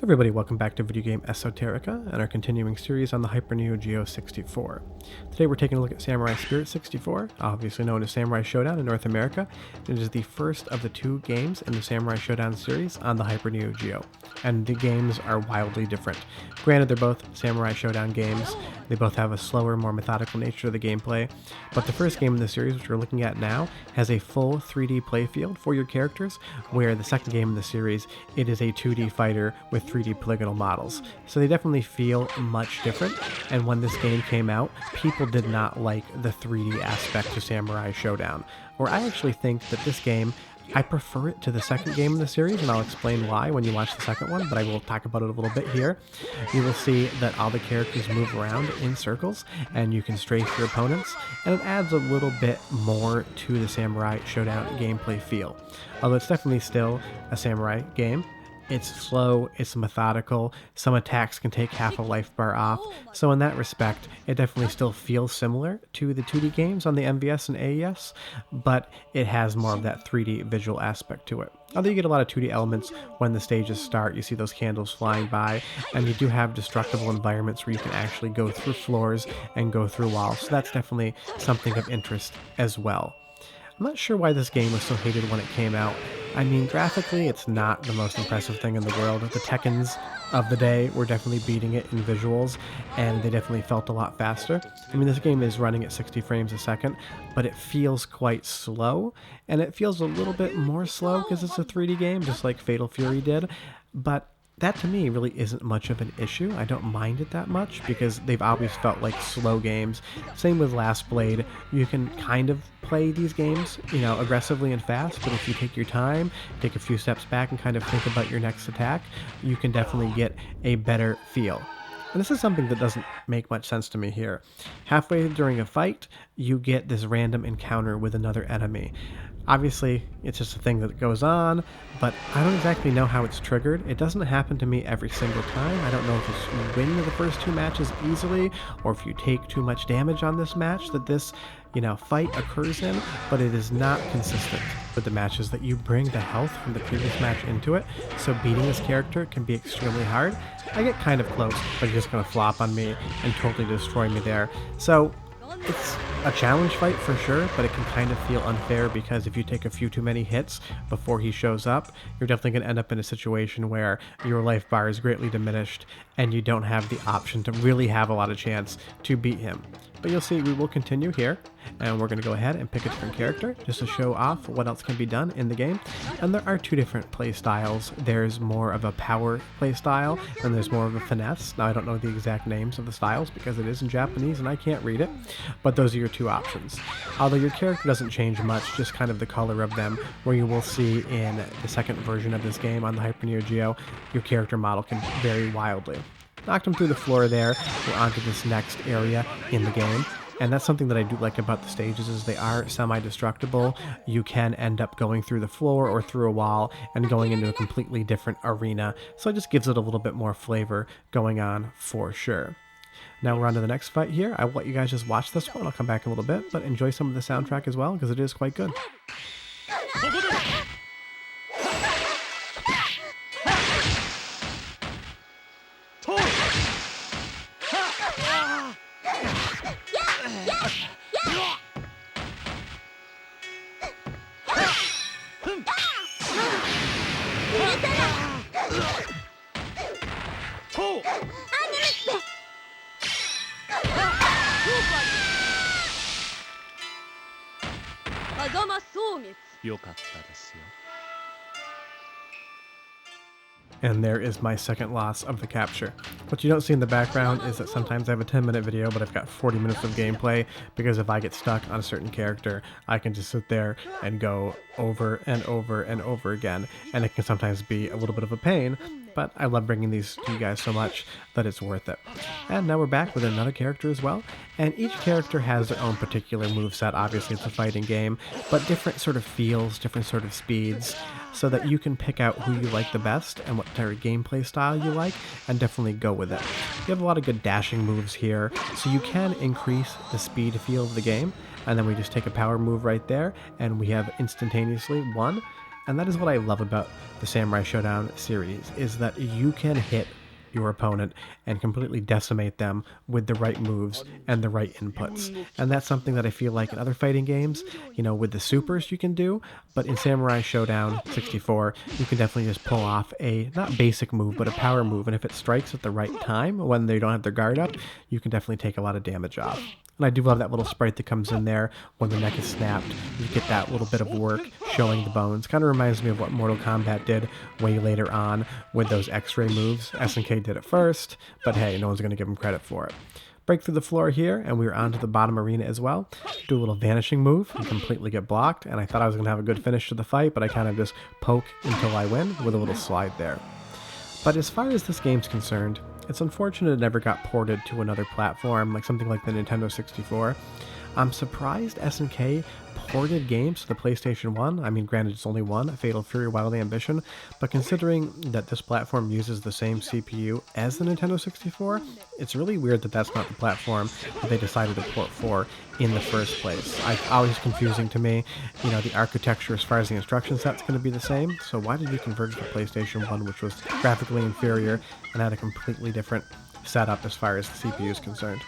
Everybody, welcome back to Video Game Esoterica and our continuing series on the Hyper Neo Geo 64. Today we're taking a look at Samurai Spirit 64, obviously known as Samurai Shodown in North America. It is the first of the two games in the Samurai Shodown series on the Hyper Neo Geo, and the games are wildly different. Granted, they're both Samurai Shodown games, they both have a slower, more methodical nature to the gameplay, but the first game in the series, which we're looking at now, has a full 3D playfield for your characters, where the second game in the series, it is a 2D fighter with 3D polygonal models. So they definitely feel much different, and when this game came out, people did not like the 3D aspect to Samurai Shodown, where I actually think that this game, I prefer it to the second game in the series, and I'll explain why when you watch the second one, but I will talk about it a little bit here. You will see that all the characters move around in circles, and you can strafe your opponents, and it adds a little bit more to the Samurai Shodown gameplay feel. Although it's definitely still a samurai game, it's slow, it's methodical, some attacks can take half a life bar off, so in that respect, it definitely still feels similar to the 2D games on the MVS and AES, but it has more of that 3D visual aspect to it. Although you get a lot of 2D elements when the stages start, you see those candles flying by, and you do have destructible environments where you can actually go through floors and go through walls, so that's definitely something of interest as well. I'm not sure why this game was so hated when it came out. I mean, graphically, it's not the most impressive thing in the world. The Tekkens of the day were definitely beating it in visuals, and they definitely felt a lot faster. I mean, this game is running at 60 frames a second, but it feels quite slow, and it feels a little bit more slow because it's a 3D game, just like Fatal Fury did, but that to me really isn't much of an issue. I don't mind it that much because they've always felt like slow games. Same with Last Blade. You can kind of play these games, aggressively and fast, but if you take your time, take a few steps back and kind of think about your next attack, you can definitely get a better feel. And this is something that doesn't make much sense to me here. Halfway during a fight, you get this random encounter with another enemy. Obviously, it's just a thing that goes on, but I don't exactly know how it's triggered. It doesn't happen to me every single time. I don't know if you win the first two matches easily, or if you take too much damage on this match that this, fight occurs in, but it is not consistent with the matches that you bring the health from the previous match into it, so beating this character can be extremely hard. I get kind of close, but he's just going to flop on me and totally destroy me there. So it's a challenge fight for sure, but it can kind of feel unfair because if you take a few too many hits before he shows up, you're definitely going to end up in a situation where your life bar is greatly diminished and you don't have the option to really have a lot of chance to beat him. But you'll see we will continue here, and we're going to go ahead and pick a different character just to show off what else can be done in the game. And there are two different play styles. There's more of a power play style, and there's more of a finesse. Now, I don't know the exact names of the styles because it is in Japanese and I can't read it, but those are your two options. Although your character doesn't change much, just kind of the color of them, where you will see in the second version of this game on the Hyper Neo Geo, your character model can vary wildly. Knocked him through the floor there. We're onto this next area in the game. And that's something that I do like about the stages is they are semi-destructible. You can end up going through the floor or through a wall and going into a completely different arena. So it just gives it a little bit more flavor going on for sure. Now we're on to the next fight here. I will let you guys just watch this one. I'll come back in a little bit, but enjoy some of the soundtrack as well because it is quite good. And there is my second loss of the capture. What you don't see in the background is that sometimes I have a 10-minute video, but I've got 40 minutes of gameplay, because if I get stuck on a certain character, I can just sit there and go over and over and over again, and it can sometimes be a little bit of a pain, but I love bringing these to you guys so much that it's worth it. And now we're back with another character as well, and each character has their own particular moveset. Obviously it's a fighting game, but different sort of feels, different sort of speeds, so that you can pick out who you like the best and what type of gameplay style you like, and definitely go with it. You have a lot of good dashing moves here, so you can increase the speed feel of the game, and then we just take a power move right there, and we have instantaneously won. And that is what I love about the Samurai Shodown series, is that you can hit your opponent and completely decimate them with the right moves and the right inputs. And that's something that I feel like in other fighting games, with the supers you can do, but in Samurai Shodown 64, you can definitely just pull off a, not basic move, but a power move. And if it strikes at the right time, when they don't have their guard up, you can definitely take a lot of damage off. And I do love that little sprite that comes in there when the neck is snapped. You get that little bit of work showing the bones. Kind of reminds me of what Mortal Kombat did way later on with those X-ray moves. SNK did it first, but hey, no one's going to give them credit for it. Break through the floor here, and we were onto the bottom arena as well. Do a little vanishing move and completely get blocked, and I thought I was going to have a good finish to the fight, but I kind of just poke until I win with a little slide there. But as far as this game's concerned, it's unfortunate it never got ported to another platform, like something like the Nintendo 64. I'm surprised SNK ported games to the PlayStation 1. I mean, granted, it's only one, Fatal Fury Wild Ambition, but considering that this platform uses the same CPU as the Nintendo 64, it's really weird that that's not the platform that they decided to port for in the first place. It's always confusing to me. The architecture as far as the instruction set's going to be the same, so why did you convert to the PlayStation 1, which was graphically inferior and had a completely different setup as far as the CPU is concerned?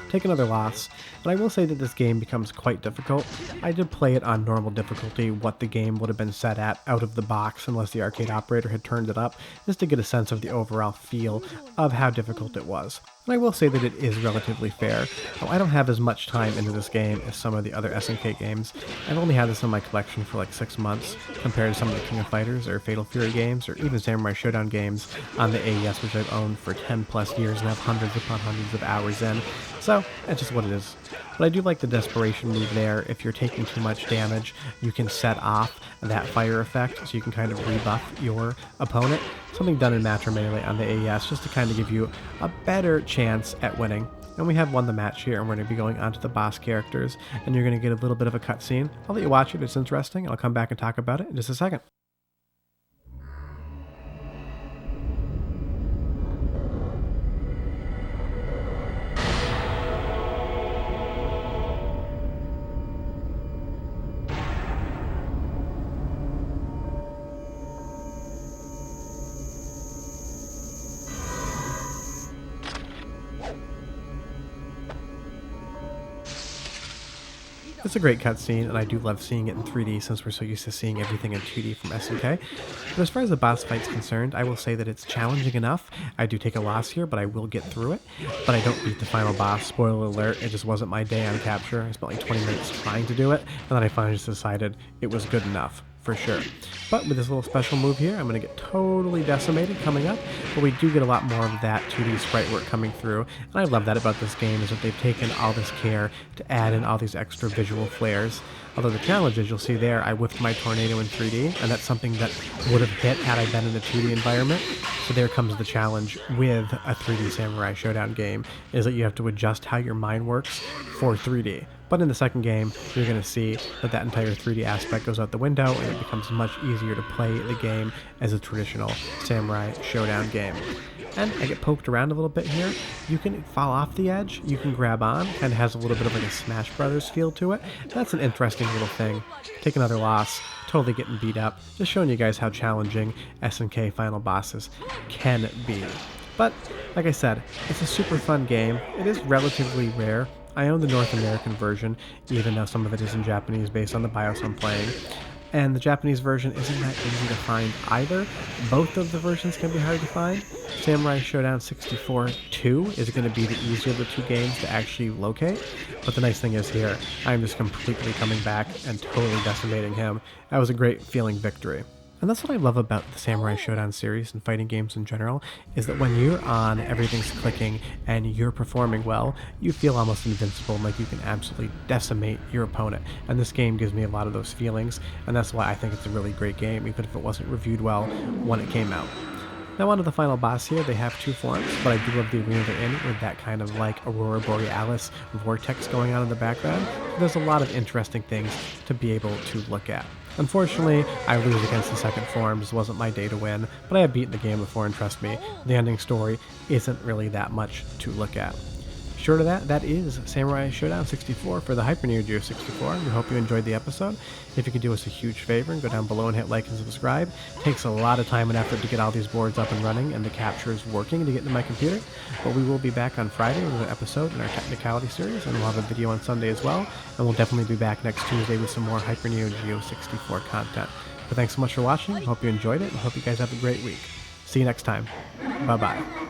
Take another loss, but I will say that this game becomes quite difficult. I did play it on normal difficulty, what the game would have been set at out of the box unless the arcade operator had turned it up, just to get a sense of the overall feel of how difficult it was. And I will say that it is relatively fair. I don't have as much time into this game as some of the other SNK games. I've only had this in my collection for like 6 months, compared to some of the King of Fighters or Fatal Fury games, or even Samurai Shodown games on the AES, which I've owned for 10 plus years and have hundreds upon hundreds of hours in. So, that's just what it is. But I do like the desperation move there. If you're taking too much damage, you can set off that fire effect, so you can kind of rebuff your opponent. Something done in Match or Melee on the AES, just to kind of give you a better chance at winning. And we have won the match here, and we're going to be going on to the boss characters, and you're going to get a little bit of a cutscene. I'll let you watch it, it's interesting, and I'll come back and talk about it in just a second. It's a great cutscene, and I do love seeing it in 3D since we're so used to seeing everything in 2D from SNK. But as far as the boss fight's concerned, I will say that it's challenging enough. I do take a loss here, but I will get through it. But I don't beat the final boss. Spoiler alert, it just wasn't my day on capture. I spent like 20 minutes trying to do it, and then I finally just decided it was good enough. For sure. But with this little special move here, I'm going to get totally decimated coming up, but we do get a lot more of that 2D sprite work coming through, and I love that about this game, is that they've taken all this care to add in all these extra visual flares. Although the challenge is, you'll see there, I whiffed my tornado in 3D, and that's something that would have hit had I been in a 2D environment. So there comes the challenge with a 3D Samurai Shodown game, is that you have to adjust how your mind works for 3D. But in the second game, you're going to see that that entire 3D aspect goes out the window, and it becomes much easier to play the game as a traditional Samurai Shodown game. And I get poked around a little bit here. You can fall off the edge, you can grab on, kind of has a little bit of like a Smash Brothers feel to it. That's an interesting little thing. Take another loss, totally getting beat up, just showing you guys how challenging SNK final bosses can be. But, like I said, it's a super fun game. It is relatively rare. I own the North American version, even though some of it is in Japanese based on the BIOS I'm playing. And the Japanese version isn't that easy to find either. Both of the versions can be hard to find. Samurai Shodown 64 2 is going to be the easier of the two games to actually locate. But the nice thing is here, I'm just completely coming back and totally decimating him. That was a great feeling victory. And that's what I love about the Samurai Shodown series and fighting games in general, is that when you're on, everything's clicking, and you're performing well, you feel almost invincible, and like you can absolutely decimate your opponent. And this game gives me a lot of those feelings, and that's why I think it's a really great game, even if it wasn't reviewed well when it came out. Now on to the final boss here. They have two forms, but I do love the arena they're in, with that kind of like Aurora Borealis vortex going on in the background. There's a lot of interesting things to be able to look at. Unfortunately, I lose against the second form. This wasn't my day to win, but I have beaten the game before, and trust me, the ending story isn't really that much to look at. Short of that, that is Samurai Shodown 64 for the Hyper Neo Geo 64. We hope you enjoyed the episode. If you could do us a huge favor and go down below and hit like and subscribe. It takes a lot of time and effort to get all these boards up and running and the captures working to get into my computer. But we will be back on Friday with an episode in our technicality series, and we'll have a video on Sunday as well. And we'll definitely be back next Tuesday with some more Hyper Neo Geo 64 content. But thanks so much for watching. Hope you enjoyed it, and hope you guys have a great week. See you next time. Bye-bye.